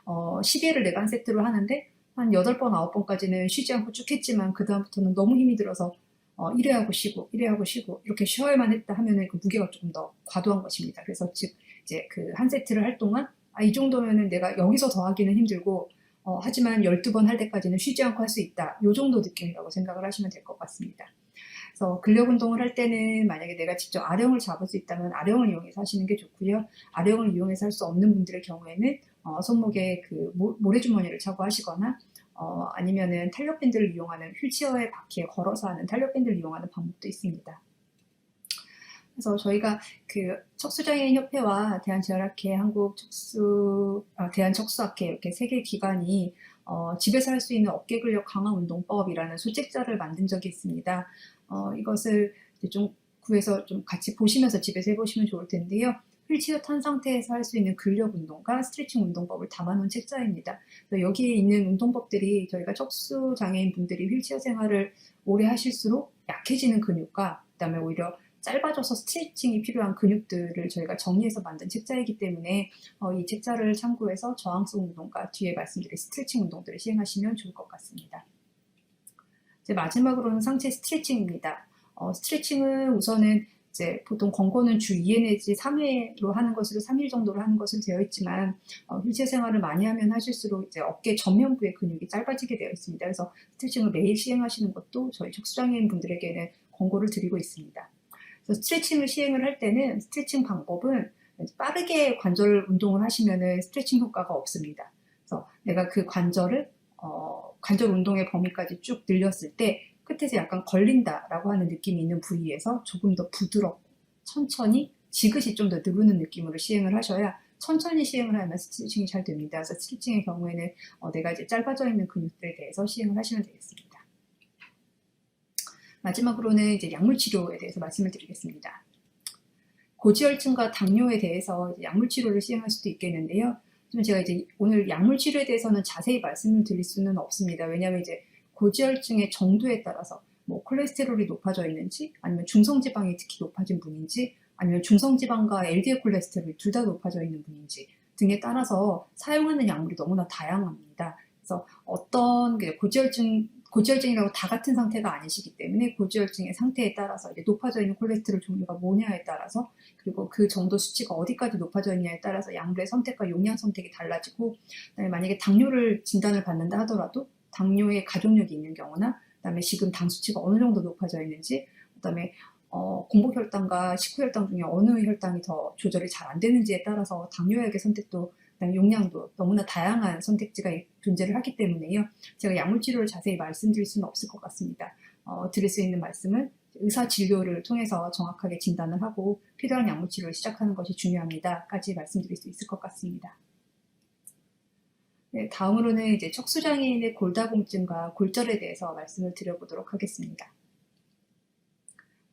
10회를 내가 한 세트로 하는데 한 8번, 9번까지는 쉬지 않고 쭉 했지만 그 다음부터는 너무 힘이 들어서 1회 하고 쉬고 1회 하고 쉬고 이렇게 쉬어야만 했다 하면은 그 무게가 조금 더 과도한 것입니다. 그래서 즉 이제 그 한 세트를 할 동안 이 정도면은 내가 여기서 더 하기는 힘들고 하지만 12번 할 때까지는 쉬지 않고 할 수 있다. 이 정도 느낌이라고 생각을 하시면 될 것 같습니다. 그래서 근력 운동을 할 때는 만약에 내가 직접 아령을 잡을 수 있다면 아령을 이용해서 하시는 게 좋고요. 아령을 이용해서 할 수 없는 분들의 경우에는 손목에 그 모래주머니를 차고 하시거나 아니면은 탄력밴드를 이용하는 휠체어의 바퀴에 걸어서 하는 탄력밴드를 이용하는 방법도 있습니다. 그래서 저희가 그 척수장애인 협회와 대한재활학회, 대한척수학회 이렇게 3개 기관이 집에서 할 수 있는 어깨 근력 강화 운동법이라는 소책자를 만든 적이 있습니다. 이것을 좀 구해서 좀 같이 보시면서 집에서 해보시면 좋을 텐데요. 휠체어 탄 상태에서 할 수 있는 근력 운동과 스트레칭 운동법을 담아놓은 책자입니다. 여기에 있는 운동법들이 저희가 척수 장애인 분들이 휠체어 생활을 오래 하실수록 약해지는 근육과 그다음에 오히려 짧아져서 스트레칭이 필요한 근육들을 저희가 정리해서 만든 책자이기 때문에 이 책자를 참고해서 저항성 운동과 뒤에 말씀드린 스트레칭 운동들을 시행하시면 좋을 것 같습니다. 이제 마지막으로는 상체 스트레칭입니다. 스트레칭은 우선은 이제 보통 권고는 주 2회 내지 3회로 하는 것으로 3일 정도로 하는 것으로 되어 있지만 휠체어 생활을 많이 하면 하실수록 이제 어깨 전면부의 근육이 짧아지게 되어 있습니다. 그래서 스트레칭을 매일 시행하시는 것도 저희 척수장애인 분들에게는 권고를 드리고 있습니다. 그래서 스트레칭을 시행을 할 때는 스트레칭 방법은 빠르게 관절 운동을 하시면은 스트레칭 효과가 없습니다. 그래서 내가 그 관절 운동의 범위까지 쭉 늘렸을 때 끝에서 약간 걸린다라고 하는 느낌이 있는 부위에서 조금 더 부드럽고 천천히 지그시 좀 더 누르는 느낌으로 시행을 하셔야 천천히 시행을 하면 스트레칭이 잘 됩니다. 그래서 스트레칭의 경우에는 내가 이제 짧아져 있는 근육들에 대해서 시행을 하시면 되겠습니다. 마지막으로는 이제 약물 치료에 대해서 말씀을 드리겠습니다. 고지혈증과 당뇨에 대해서 이제 약물 치료를 시행할 수도 있겠는데요. 좀 제가 이제 오늘 약물 치료에 대해서는 자세히 말씀을 드릴 수는 없습니다. 왜냐하면 이제 고지혈증의 정도에 따라서 뭐 콜레스테롤이 높아져 있는지 아니면 중성지방이 특히 높아진 분인지 아니면 중성지방과 LDL 콜레스테롤이 둘 다 높아져 있는 분인지 등에 따라서 사용하는 약물이 너무나 다양합니다. 그래서 어떤 고지혈증이라고 다 같은 상태가 아니시기 때문에 고지혈증의 상태에 따라서 이제 높아져 있는 콜레스테롤 종류가 뭐냐에 따라서 그리고 그 정도 수치가 어디까지 높아져 있냐에 따라서 약물의 선택과 용량 선택이 달라지고 그다음에 만약에 당뇨를 진단을 받는다 하더라도 당뇨의 가족력이 있는 경우나 그다음에 지금 당 수치가 어느 정도 높아져 있는지 그다음에 공복혈당과 식후혈당 중에 어느 혈당이 더 조절이 잘 안 되는지에 따라서 당뇨약의 선택도 그다음에 용량도 너무나 다양한 선택지가 존재를 하기 때문에요. 제가 약물 치료를 자세히 말씀드릴 수는 없을 것 같습니다. 드릴 수 있는 말씀은 의사 진료를 통해서 정확하게 진단을 하고 필요한 약물 치료를 시작하는 것이 중요합니다.까지 말씀드릴 수 있을 것 같습니다. 네, 다음으로는 이제 척수장애인의 골다공증과 골절에 대해서 말씀을 드려보도록 하겠습니다.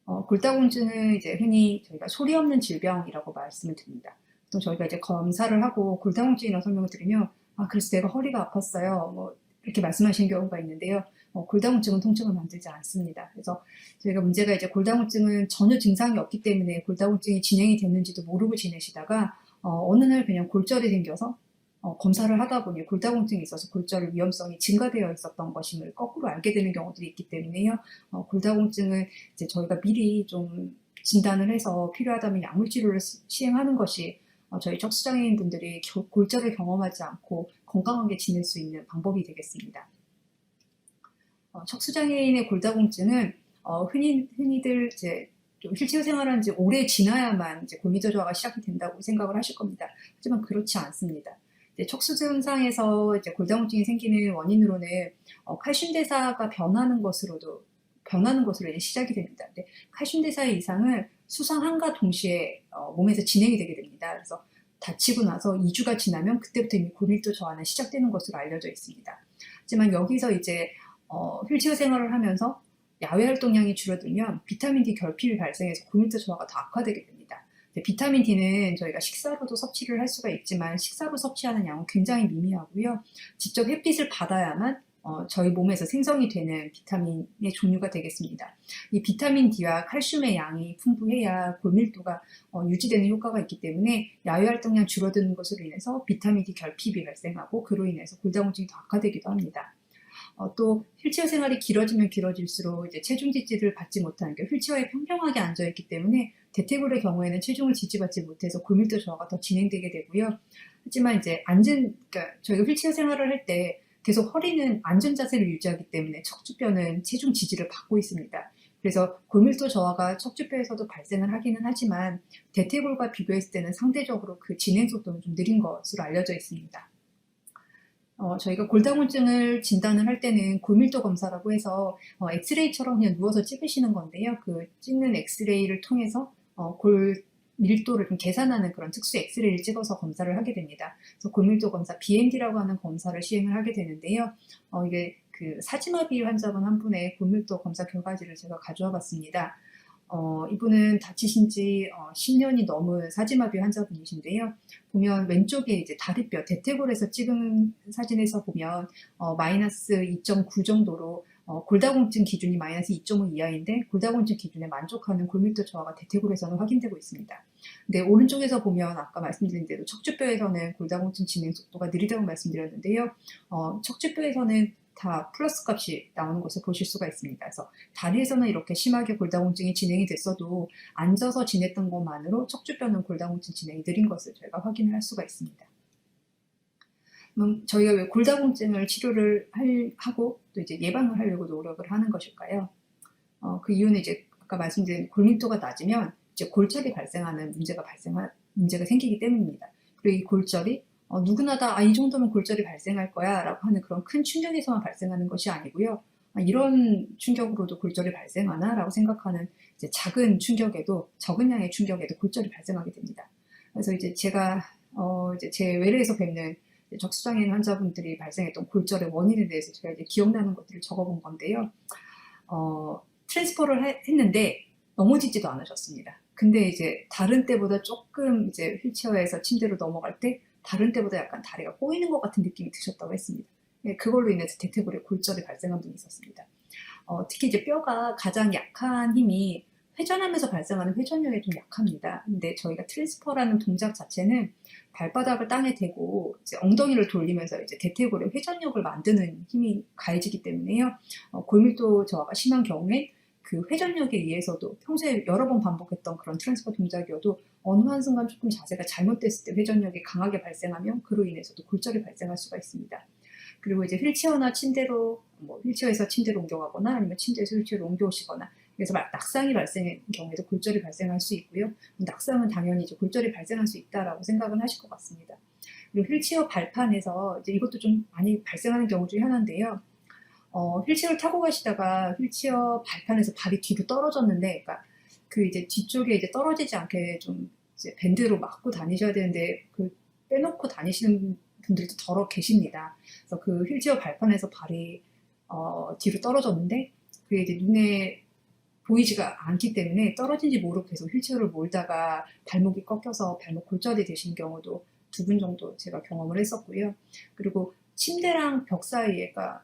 골다공증은 이제 흔히 저희가 소리 없는 질병이라고 말씀을 드립니다. 또 저희가 이제 검사를 하고 골다공증이라고 설명을 드리면 그래서 내가 허리가 아팠어요. 뭐 이렇게 말씀하시는 경우가 있는데요. 골다공증은 통증을 만들지 않습니다. 그래서 저희가 문제가 이제 골다공증은 전혀 증상이 없기 때문에 골다공증이 진행이 됐는지도 모르고 지내시다가 어느 날 그냥 골절이 생겨서 검사를 하다 보니 골다공증이 있어서 골절 위험성이 증가되어 있었던 것임을 거꾸로 알게 되는 경우들이 있기 때문에요. 골다공증을 이제 저희가 미리 좀 진단을 해서 필요하다면 약물 치료를 시행하는 것이 저희 척수장애인 분들이 골절을 경험하지 않고 건강하게 지낼 수 있는 방법이 되겠습니다. 척수장애인의 골다공증은 흔히들 이제 좀 휠체어 생활한 지 오래 지나야만 이제 골밀도 저하가 시작이 된다고 생각을 하실 겁니다. 하지만 그렇지 않습니다. 이제 척수 증상에서 이제 골다공증이 생기는 원인으로는 칼슘 대사가 변하는 것으로 이제 시작이 됩니다. 근데 칼슘 대사의 이상은 수상함과 동시에 몸에서 진행이 되게 됩니다. 그래서 다치고 나서 2주가 지나면 그때부터 이미 골밀도 저하는 시작되는 것으로 알려져 있습니다. 하지만 여기서 이제 휠체어 생활을 하면서 야외 활동량이 줄어들면 비타민 D 결핍이 발생해서 골밀도 저하가 더 악화되게 됩니다. 비타민 D는 저희가 식사로도 섭취를 할 수가 있지만 식사로 섭취하는 양은 굉장히 미미하고요. 직접 햇빛을 받아야만 저희 몸에서 생성이 되는 비타민의 종류가 되겠습니다. 이 비타민 D와 칼슘의 양이 풍부해야 골밀도가 유지되는 효과가 있기 때문에 야외 활동량 줄어드는 것으로 인해서 비타민 D 결핍이 발생하고 그로 인해서 골다공증이 더 악화되기도 합니다. 또 휠체어 생활이 길어지면 길어질수록 이제 체중 지지를 받지 못하는 게 휠체어에 평평하게 앉아있기 때문에 대퇴골의 경우에는 체중을 지지받지 못해서 골밀도 저하가 더 진행되게 되고요. 하지만 이제 그러니까 저희가 휠체어 생활을 할 때 계속 허리는 앉은 자세를 유지하기 때문에 척추뼈는 체중 지지를 받고 있습니다. 그래서 골밀도 저하가 척추뼈에서도 발생을 하기는 하지만 대퇴골과 비교했을 때는 상대적으로 그 진행 속도는 좀 느린 것으로 알려져 있습니다. 저희가 골다공증을 진단을 할 때는 골밀도 검사라고 해서 엑스레이처럼 그냥 누워서 찍으시는 건데요. 그 찍는 엑스레이를 통해서 골 밀도를 좀 계산하는 그런 특수 엑스레이를 찍어서 검사를 하게 됩니다. 그래서 골밀도 검사 BMD라고 하는 검사를 시행을 하게 되는데요. 이게 그 사지마비 환자분 한 분의 골밀도 검사 결과지를 제가 가져와 봤습니다. 이분은 다치신 지 10년이 넘은 사지마비 환자분이신데요. 보면 왼쪽에 이제 다리뼈, 대퇴골에서 찍은 사진에서 보면 마이너스 2.9 정도로 골다공증 기준이 마이너스 2.5 이하인데 골다공증 기준에 만족하는 골밀도 저하가 대퇴골에서는 확인되고 있습니다. 근데 오른쪽에서 보면 아까 말씀드린 대로 척추뼈에서는 골다공증 진행 속도가 느리다고 말씀드렸는데요. 척추뼈에서는 다 플러스 값이 나오는 것을 보실 수가 있습니다. 그래서 다리에서는 이렇게 심하게 골다공증이 진행이 됐어도 앉아서 지냈던 것만으로 척추뼈는 골다공증 진행이 느린 것을 저희가 확인을 할 수가 있습니다. 그럼 저희가 왜 골다공증을 치료를 하고 또 이제 예방을 하려고 노력을 하는 것일까요? 그 이유는 이제 아까 말씀드린 골밀도가 낮으면 이제 골절이 발생하는 문제가 생기기 때문입니다. 그리고 이 골절이 누구나 다 이 정도면 골절이 발생할 거야 라고 하는 그런 큰 충격에서만 발생하는 것이 아니고요. 이런 충격으로도 골절이 발생하나 라고 생각하는 이제 작은 충격에도 적은 양의 충격에도 골절이 발생하게 됩니다. 그래서 이제 제가 이제 제 외래에서 뵙는 적수장애인 환자분들이 발생했던 골절의 원인에 대해서 제가 이제 기억나는 것들을 적어본 건데요. 트랜스퍼를 했는데 넘어지지도 않으셨습니다. 근데 이제 다른 때보다 조금 이제 휠체어에서 침대로 넘어갈 때 다른 때보다 약간 다리가 꼬이는 것 같은 느낌이 드셨다고 했습니다. 그걸로 인해서 대퇴골에 골절이 발생한 분이 있었습니다. 특히 이제 뼈가 가장 약한 힘이 회전하면서 발생하는 회전력이 좀 약합니다. 근데 저희가 트랜스퍼라는 동작 자체는 발바닥을 땅에 대고 이제 엉덩이를 돌리면서 이제 대퇴골의 회전력을 만드는 힘이 가해지기 때문에요. 골밀도 저하가 심한 경우에 그 회전력에 의해서도 평소에 여러 번 반복했던 그런 트랜스퍼 동작이어도 어느 한순간 조금 자세가 잘못됐을 때 회전력이 강하게 발생하면 그로 인해서도 골절이 발생할 수가 있습니다. 그리고 이제 휠체어나 침대로 휠체어에서 침대로 옮겨가거나 아니면 침대에서 휠체어로 옮겨오시거나 그래서 낙상이 발생한 경우에도 골절이 발생할 수 있고요. 낙상은 당연히 이제 골절이 발생할 수 있다라고 생각은 하실 것 같습니다. 그리고 휠체어 발판에서 이제 이것도 좀 많이 발생하는 경우 중에 하나인데요. 휠체어를 타고 가시다가 휠체어 발판에서 발이 뒤로 떨어졌는데, 그러니까 그 이제 뒤쪽에 이제 떨어지지 않게 좀 이제 밴드로 막고 다니셔야 되는데, 그 빼놓고 다니시는 분들도 더러 계십니다. 그래서 그 휠체어 발판에서 발이 뒤로 떨어졌는데, 그게 이제 눈에 보이지가 않기 때문에 떨어진지 모르고 계속 휠체어를 몰다가 발목이 꺾여서 발목 골절이 되신 경우도 2분 정도 제가 경험을 했었고요. 그리고 침대랑 벽 사이에가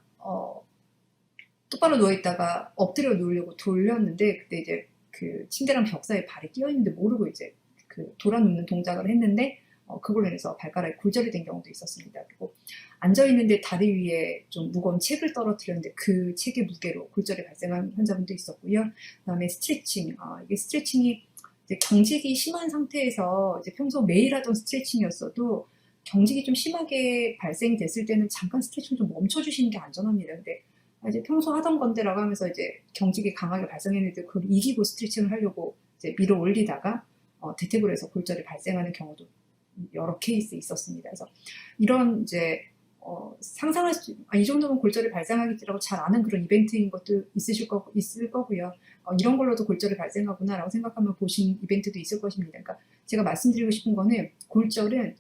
똑바로 누워있다가 엎드려 누우려고 돌렸는데 그때 이제 그 침대랑 벽 사이에 발이 끼어있는데 모르고 이제 그 돌아 눕는 동작을 했는데 그걸로 인해서 발가락에 골절이 된 경우도 있었습니다. 그리고 앉아있는데 다리 위에 좀 무거운 책을 떨어뜨렸는데 그 책의 무게로 골절이 발생한 환자분도 있었고요. 그다음에 스트레칭, 이게 스트레칭이 이제 경직이 심한 상태에서 이제 평소 매일 하던 스트레칭이었어도 경직이 좀 심하게 발생됐을 때는 잠깐 스트레칭 좀 멈춰주시는 게 안전합니다. 근데 이제 평소 하던 건데라고 하면서 이제 경직이 강하게 발생했는데 그걸 이기고 스트레칭을 하려고 이제 밀어 올리다가 대퇴골에서 해서 골절이 발생하는 경우도 여러 케이스 있었습니다. 그래서 이런 이제 상상할 수, 이 정도면 골절이 발생하겠지라고 잘 아는 그런 이벤트인 것도 있을 거고요. 이런 걸로도 골절이 발생하구나라고 생각하면 보신 이벤트도 있을 것입니다. 그러니까 제가 말씀드리고 싶은 거는 골절은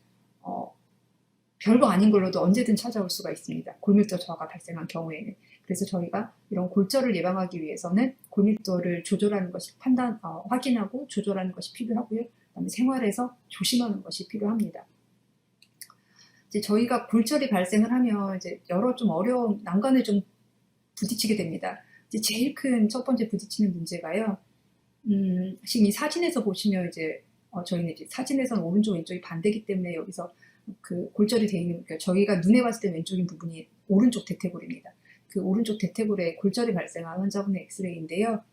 별거 아닌 걸로도 언제든 찾아올 수가 있습니다. 골밀도 저하가 발생한 경우에는. 그래서 저희가 이런 골절을 예방하기 위해서는 골밀도를 조절하는 것이 확인하고 조절하는 것이 필요하고요. 그다음에 생활에서 조심하는 것이 필요합니다. 이제 저희가 골절이 발생을 하면 이제 여러 좀 어려운 난관을 좀 부딪히게 됩니다. 이제 제일 큰 첫 번째 부딪히는 문제가요. 지금 이 사진에서 보시면 이제 저희는 이제 사진에서는 오른쪽 왼쪽이 반대기 때문에 여기서 그 골절이 되어 있는, 그러니까 저희가 눈에 봤을 때 왼쪽인 부분이 오른쪽 대퇴골입니다. 그 오른쪽 대퇴골에 골절이 발생한 환자분의 엑스레이인데요.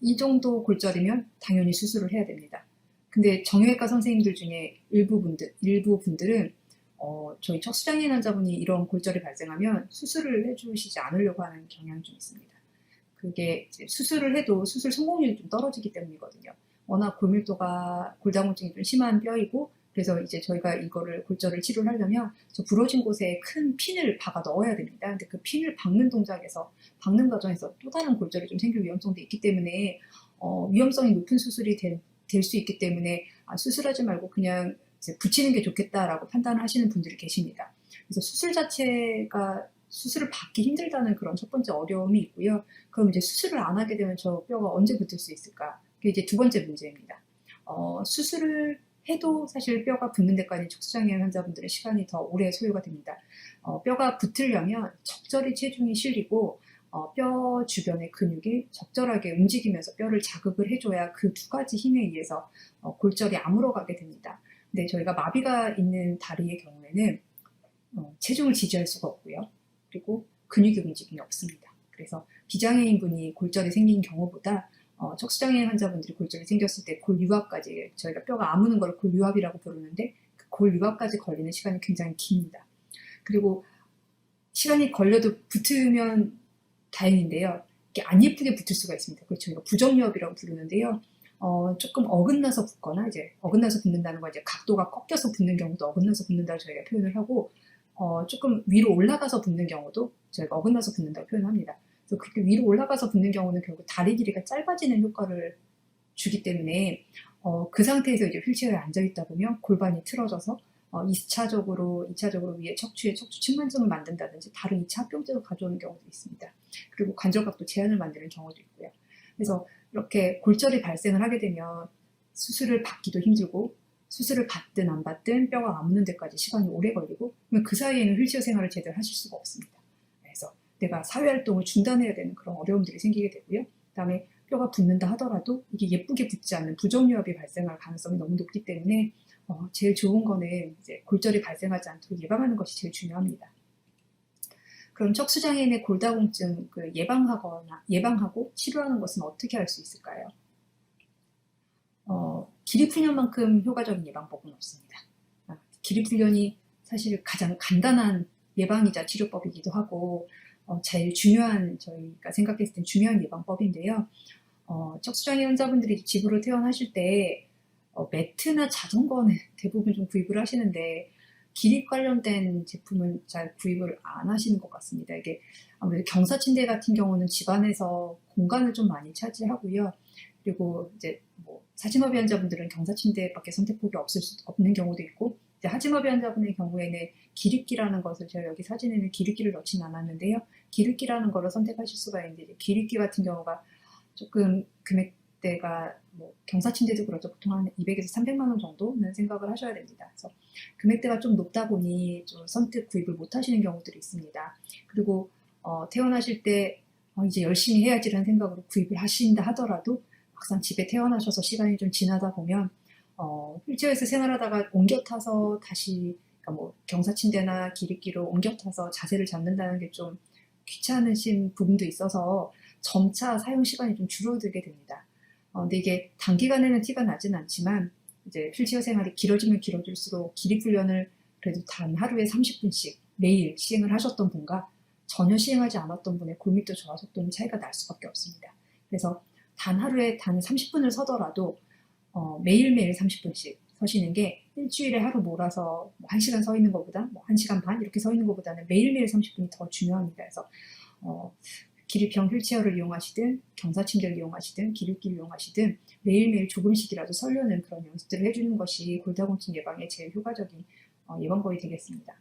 이 정도 골절이면 당연히 수술을 해야 됩니다. 근데 정형외과 선생님들 중에 일부 분들은 저희 척수장애인 환자분이 이런 골절이 발생하면 수술을 해주시지 않으려고 하는 경향이 좀 있습니다. 그게 이제 수술을 해도 수술 성공률이 좀 떨어지기 때문이거든요. 워낙 골다공증이 좀 심한 뼈이고, 그래서 이제 저희가 이거를 골절을 치료를 하려면 저 부러진 곳에 큰 핀을 박아 넣어야 됩니다. 근데 그 핀을 박는 과정에서 또 다른 골절이 좀 생길 위험성도 있기 때문에 위험성이 높은 수술이 될 수 있기 때문에 수술하지 말고 그냥 이제 붙이는 게 좋겠다라고 판단을 하시는 분들이 계십니다. 그래서 수술을 받기 힘들다는 그런 첫 번째 어려움이 있고요. 그럼 이제 수술을 안 하게 되면 저 뼈가 언제 붙을 수 있을까? 그게 이제 두 번째 문제입니다. 수술을 해도 사실 뼈가 붙는 데까지 척수장애인 환자분들의 시간이 더 오래 소요가 됩니다. 뼈가 붙으려면 적절히 체중이 실리고 뼈 주변의 근육이 적절하게 움직이면서 뼈를 자극을 해줘야 그 두 가지 힘에 의해서 골절이 아물어가게 됩니다. 근데 저희가 마비가 있는 다리의 경우에는 체중을 지지할 수가 없고요. 그리고 근육의 움직임이 없습니다. 그래서 비장애인 분이 골절이 생긴 경우보다 척수장애인 환자분들이 골절이 생겼을 때 골유합까지, 저희가 뼈가 아무는 걸 골유합이라고 부르는데 그 골유합까지 걸리는 시간이 굉장히 깁니다. 그리고 시간이 걸려도 붙으면 다행인데요. 이게 안 예쁘게 붙을 수가 있습니다. 그걸 저희가 부정유합이라고 부르는데요. 조금 어긋나서 붙거나, 이제 어긋나서 붙는다는 건 이제 각도가 꺾여서 붙는 경우도 어긋나서 붙는다고 저희가 표현을 하고, 조금 위로 올라가서 붙는 경우도 저희가 어긋나서 붙는다고 표현합니다. 그래서 그렇게 위로 올라가서 붙는 경우는 결국 다리 길이가 짧아지는 효과를 주기 때문에 그 상태에서 이제 휠체어에 앉아있다 보면 골반이 틀어져서 2차적으로 위에 척추에 척추 측만증을 만든다든지 다른 2차 합병증을 가져오는 경우도 있습니다. 그리고 관절각도 제한을 만드는 경우도 있고요. 그래서 이렇게 골절이 발생을 하게 되면 수술을 받기도 힘들고, 수술을 받든 안 받든 뼈가 아무는 데까지 시간이 오래 걸리고, 그러면 그 사이에는 휠체어 생활을 제대로 하실 수가 없습니다. 그래서 내가 사회활동을 중단해야 되는 그런 어려움들이 생기게 되고요. 그다음에 뼈가 붙는다 하더라도 이게 예쁘게 붙지 않는 부정유합이 발생할 가능성이 너무 높기 때문에 제일 좋은 거는 이제 골절이 발생하지 않도록 예방하는 것이 제일 중요합니다. 그럼 척수장애인의 골다공증 예방하고 치료하는 것은 어떻게 할 수 있을까요? 기립훈련만큼 효과적인 예방법은 없습니다. 기립훈련이 사실 가장 간단한 예방이자 치료법이기도 하고 제일 중요한, 저희가 생각했을 땐 중요한 예방법인데요. 척수장애 환자분들이 집으로 퇴원하실 때 매트나 자전거는 대부분 좀 구입을 하시는데 기립 관련된 제품은 잘 구입을 안 하시는 것 같습니다. 이게 아무래도 경사침대 같은 경우는 집안에서 공간을 좀 많이 차지하고요. 그리고 이제 사지마비 환자분들은 경사침대밖에 선택폭이 없는 경우도 있고, 이제 하지마비 환자분의 경우에는 기립기라는 것을, 제가 여기 사진에는 기립기를 넣지는 않았는데요. 기립기라는 거를 선택하실 수가 있는데, 기립기 같은 경우가 조금 금액대가 경사침대도 그렇죠. 보통 한 200에서 300만 원 정도는 생각을 하셔야 됩니다. 그래서 금액대가 좀 높다 보니 좀 선뜻 구입을 못 하시는 경우들이 있습니다. 그리고 퇴원하실 때 이제 열심히 해야지라는 생각으로 구입을 하신다 하더라도 막상 집에 퇴원하셔서 시간이 좀 지나다 보면 휠체어에서 생활하다가 옮겨 타서 다시 그러니까 뭐 경사침대나 기립기로 옮겨 타서 자세를 잡는다는 게 좀 귀찮으신 부분도 있어서 점차 사용 시간이 좀 줄어들게 됩니다. 근데 이게 단기간에는 티가 나진 않지만 이제 휠체어 생활이 길어지면 길어질수록 기립 훈련을 그래도 단 하루에 30분씩 매일 시행을 하셨던 분과 전혀 시행하지 않았던 분의 골밀도 저하 속도는 차이가 날 수밖에 없습니다. 그래서 단 하루에 단 30분을 서더라도 매일매일 30분씩 서시는 게 일주일에 하루 몰아서 1시간 서 있는 것보다 1시간 반 이렇게 서 있는 것보다는 매일매일 30분이 더 중요합니다. 그래서 기립형 휠체어를 이용하시든 경사침대를 이용하시든 기립기를 이용하시든 매일매일 조금씩이라도 서려는 그런 연습들을 해주는 것이 골다공증 예방에 제일 효과적인 예방법이 되겠습니다.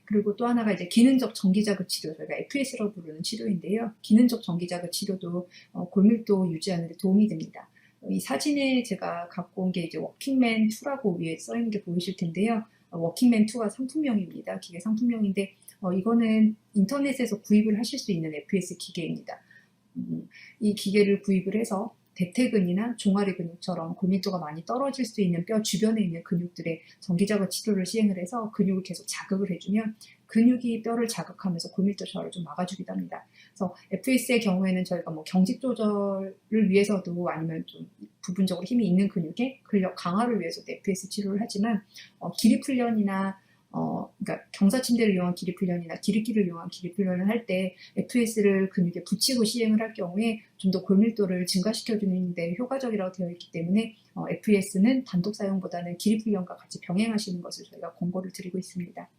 그리고 또 하나가 이제 기능적 전기자극 치료, 저희가 FS라고 부르는 치료인데요. 기능적 전기자극 치료도 골밀도 유지하는 데 도움이 됩니다. 이 사진에 제가 갖고 온 게 이제 워킹맨 2라고 위에 써 있는 게 보이실 텐데요. 워킹맨 2가 상품명입니다. 기계 상품명인데 이거는 인터넷에서 구입을 하실 수 있는 FS 기계입니다. 이 기계를 구입을 해서 대퇴근이나 종아리 근육처럼 골밀도가 많이 떨어질 수 있는 뼈 주변에 있는 근육들의 전기자극 치료를 시행을 해서 근육을 계속 자극을 해주면 근육이 뼈를 자극하면서 골밀도 저하를 좀 막아주기도 합니다. 그래서 FS의 경우에는 저희가 뭐 경직 조절을 위해서도 아니면 좀 부분적으로 힘이 있는 근육의 근력 강화를 위해서도 FS 치료를 하지만 기립 훈련이나 그러니까 경사침대를 이용한 기립 훈련이나 기립기를 이용한 기립 훈련을 할 때 FS를 근육에 붙이고 시행을 할 경우에 좀 더 골밀도를 증가시켜주는 데 효과적이라고 되어 있기 때문에 FS는 단독 사용보다는 기립 훈련과 같이 병행하시는 것을 저희가 권고를 드리고 있습니다.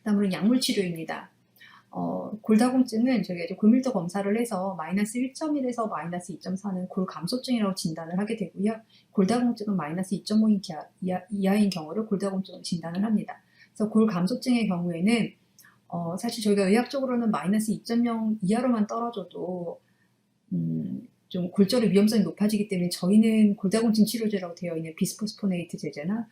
다음으로 약물 치료입니다. 골다공증은 저희가 이제 골밀도 검사를 해서 마이너스 1.1에서 마이너스 2.4는 골감소증이라고 진단을 하게 되고요. 골다공증은 마이너스 2.5 이하인 경우를 골다공증으로 진단을 합니다. 그래서 골감소증의 경우에는 사실 저희가 의학적으로는 마이너스 2.0 이하로만 떨어져도 좀 골절의 위험성이 높아지기 때문에 저희는 골다공증 치료제라고 되어 있는 비스포스포네이트 제제나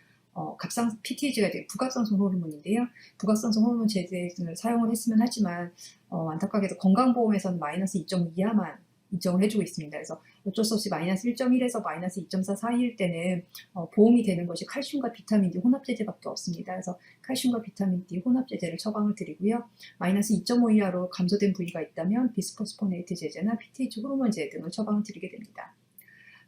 PTH가 이제 부각상선 호르몬인데요. 부각상선 호르몬 제제를 사용을 했으면 하지만 안타깝게도 건강보험에서는 마이너스 2.5 이하만 인정을 해주고 있습니다. 그래서 어쩔 수 없이 마이너스 1.1에서 마이너스 2.4 사이일 때는 보험이 되는 것이 칼슘과 비타민 D 혼합제제밖에 없습니다. 그래서 칼슘과 비타민 D 혼합제제를 처방을 드리고요. 마이너스 2.5 이하로 감소된 부위가 있다면 비스포스포네이트 제제나 PTH 호르몬 제제 등을 처방을 드리게 됩니다.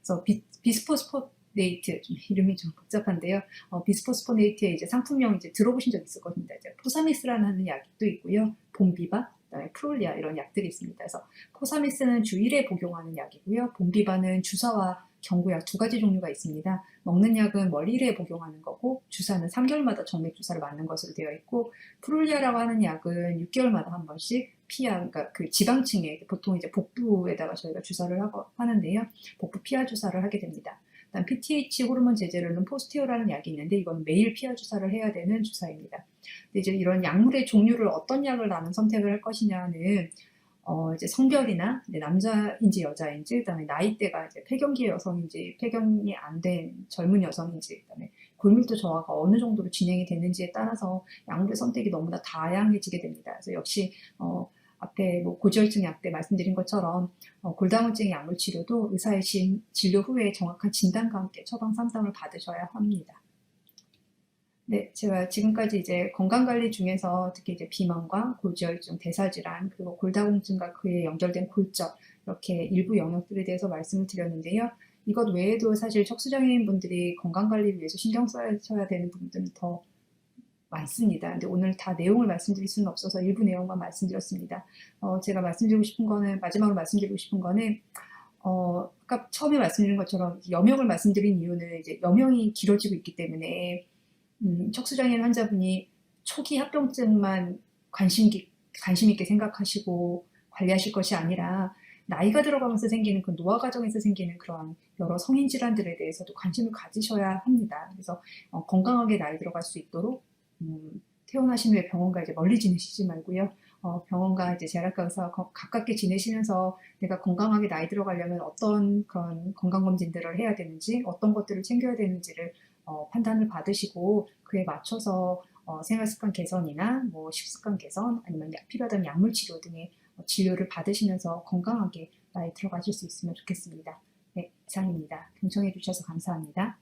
그래서 비스포스포네이트 이름이 좀 복잡한데요. 비스포스포네이트의 이제 상품명 이제 들어보신 적 있을 겁니다. 이제 포사미스라는 약도 있고요. 봄비바, 그다음에 프롤리아 이런 약들이 있습니다. 그래서 포사미스는 주 1회 복용하는 약이고요. 봄비바는 주사와 경구약 두 가지 종류가 있습니다. 먹는 약은 월 1회 복용하는 거고 주사는 3개월마다 정맥 주사를 맞는 것으로 되어 있고 프롤리아라고 하는 약은 6개월마다 한 번씩 피하, 그러니까 그 지방층에 보통 이제 복부에다가 저희가 주사를 하는데요. 복부 피하 주사를 하게 됩니다. 그다음 PTH 호르몬 제제로는 포스테오라는 약이 있는데 이건 매일 피하 주사를 해야 되는 주사입니다. 근데 이제 이런 약물의 종류를 어떤 약을 나는 선택을 할 것이냐는 이제 성별이나 이제 남자인지 여자인지, 그다음에 나이대가 이제 폐경기 여성인지 폐경이 안 된 젊은 여성인지, 그다음에 골밀도 저하가 어느 정도로 진행이 되는지에 따라서 약물의 선택이 너무나 다양해지게 됩니다. 그래서 역시 앞에 뭐 고지혈증 약 때 말씀드린 것처럼 골다공증의 약물 치료도 의사의 진료 후에 정확한 진단과 함께 처방 상담을 받으셔야 합니다. 네, 제가 지금까지 이제 건강관리 중에서 특히 이제 비만과 고지혈증, 대사질환, 그리고 골다공증과 그에 연결된 골절, 이렇게 일부 영역들에 대해서 말씀을 드렸는데요. 이것 외에도 사실 척수장애인 분들이 건강관리를 위해서 신경 써야 되는 부분들은 더 많습니다. 근데 오늘 다 내용을 말씀드릴 수는 없어서 일부 내용만 말씀드렸습니다. 제가 말씀드리고 싶은 거는, 마지막으로 말씀드리고 싶은 거는, 아까 처음에 말씀드린 것처럼 여명을 말씀드린 이유는 이제 여명이 길어지고 있기 때문에 척수장애인 환자분이 초기 합병증만 관심 있게 생각하시고 관리하실 것이 아니라 나이가 들어가면서 생기는 그 노화 과정에서 생기는 그런 여러 성인 질환들에 대해서도 관심을 가지셔야 합니다. 그래서 건강하게 나이 들어갈 수 있도록 퇴원하신 후에 병원과 이제 멀리 지내시지 말고요. 병원과 이제 재활과 의사와 가깝게 지내시면서 내가 건강하게 나이 들어가려면 어떤 그런 건강검진들을 해야 되는지, 어떤 것들을 챙겨야 되는지를 판단을 받으시고 그에 맞춰서 생활습관 개선이나 뭐 식습관 개선 아니면 필요하다면 약물 치료 등의 진료를 받으시면서 건강하게 나이 들어가실 수 있으면 좋겠습니다. 네, 이상입니다. 경청해 주셔서 감사합니다.